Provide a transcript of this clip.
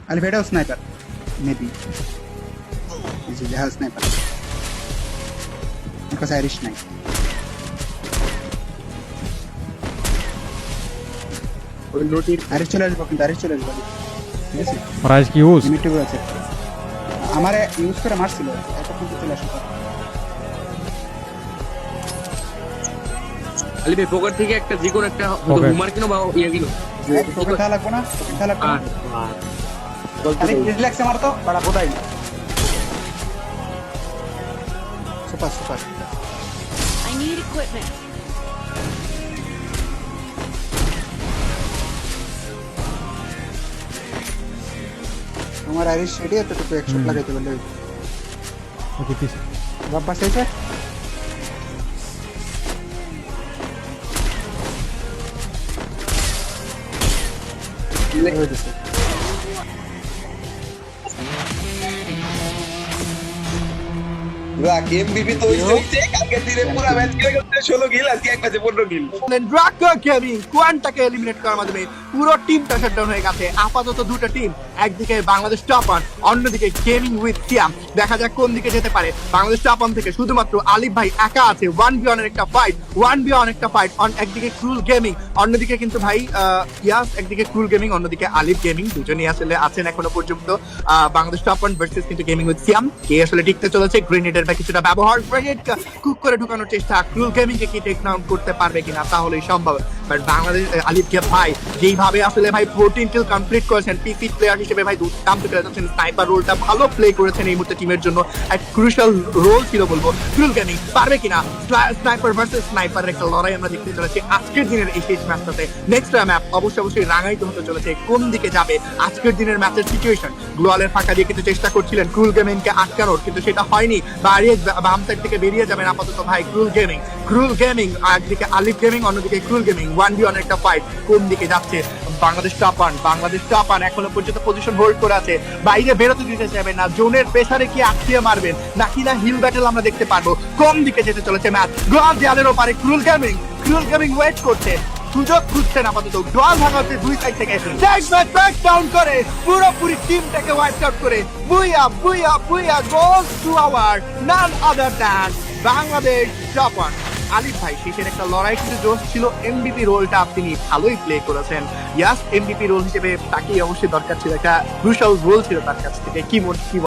Alfredo sniper, maybe. This is the sniper. Because Irish knife. Irish চলে আসবো কিন্তু Irish চলে আসবো ঠিক আছে প্রাইস কি ইউজ লিমিট করে আছে আমারে ইউজ করে মারছিল এতক্ষণ তো চলে আসলো আলি ভাই পকেট থেকে একটা যে কোনো একটা হুমার কিনো বা ইয়া কিনো তোকে খেলা লাগবো না তোকে খেলা লাগবো না আরে রিল্যাক্সে মার তো বড় বোধাই super super I need equipment. তোমার আইরিশ রেডি আছে তো এক শট লাগাইতে বললে ওকে পিস বাপ্পা শেষে হয়ে গেছে রাক এমবিপি তো হইছে কালকে দিনে পুরো ম্যাচ খেলে গেছে 16 কিল আজকে এক ম্যাচে 15 কিল ড্রাকা গেমিং কোয়ান্টাকে এলিমিনেট করার মাধ্যমে পুরো টিমটা শাটডাউন হয়ে গেছে আপাতত দুটো টিম একদিকে বাংলাদেশ টপ ওয়ান অন্যদিকে গেমিং উইথ সিয়াম দেখা যাক কোন দিকে যেতে পারে বাংলাদেশ টপ ওয়ান থেকে শুধুমাত্র আলিফ ভাই একা আছে 1v1 এর একটা ফাইট 1v1 একটা ফাইট একদিকে ক্রুল গেমিং অন্যদিকে কিন্তু ভাই ইয়াস একদিকে ক্রুল গেমিং অন্যদিকে আলিফ গেমিং দুজনেই আসলে আছেন এখনো পর্যন্ত বাংলাদেশ টপ ওয়ান ভার্সেস কিন্তু গেমিং উইথ সিয়াম কে আসলে টিকতে চলেছে গ্রেনেডের বা কিছুটা ব্যবহার গ্রেনেড কুক করে ঢুকানোর চেষ্টা ক্রুল গেমিং কে কি টেক ডাউন করতে পারবে কিনা তাহলেই সম্ভব বাট বাংলাদেশ আলিফকে ভাই যেইভাবে আসলে ভাই 14 কিল কমপ্লিট করেছেন পিসি প্লেয়ার হিসেবে ভাই দুর্দান্ত খেলে যাচ্ছেন স্নাইপার রোলটা ভালো প্লে করেছেন এই মুহূর্তে টিমের জন্য এক ক্রুশাল রোল ছিল বলবো ক্রুল গেমিং পারবে কিনা স্নাইপার ভার্সেস স্নাইপারের একটা লড়াই আমরা দেখতে চলেছি আজকের দিনের এই শেষ ম্যাচটাতে নেক্সট ম্যাপ অবশ্যই রাঙাইতে হতে চলেছে কোন দিকে যাবে আজকের দিনের ম্যাচের সিচুয়েশন গ্লোয়ালের ফাঁকা দিয়ে কিন্তু চেষ্টা করছিলেন ক্রুল গেমিংকে আটকানোর কিন্তু সেটা হয়নি বাড়িয়ে বাম সাইড থেকে বেরিয়ে যাবেন আপাতত ভাই ক্রুল গেমিং একদিকে আলিফ গেমিং অন্যদিকে ক্রুল গেমিং 1v1 একটা ফাইট কোন দিকে যাচ্ছে বাংলাদেশ টপ ওয়ান এখনো পর্যন্ত পজিশন হোল্ড করে আছে বাইরে বেরোতে দিতে চাইবে না জোনের প্রেসারে কি আটকিয়ে মারবেন নাকি না হিল ব্যাটেল আমরা দেখতে পারবো কোন দিকে যেতে চলেছে ম্যাচ গ্লোয়াল দেয়ালের ওপারে ক্রুল গেমিং ওয়েট করছে সুযোগ খুঁজছেন আপাতত গ্লোয়াল ভাঙা হচ্ছে দুই সাইড থেকে ব্যাক ডাউন করে পুরোপুরি টিমটাকে ওয়াইপ আউট করে booyah goes to our none other than Bangladesh top one Alif ভাই শেষের একটা লড়াই কিন্তু জোশ ছিল এমবিপি রোলটা তিনি ভালোই প্লে করেছেন ইয়াস এমবিপি রোল হিসেবে তাকেই অবশ্যই দরকার ছিল একটা ক্রুশাল রোল ছিল তার কাছ থেকে কি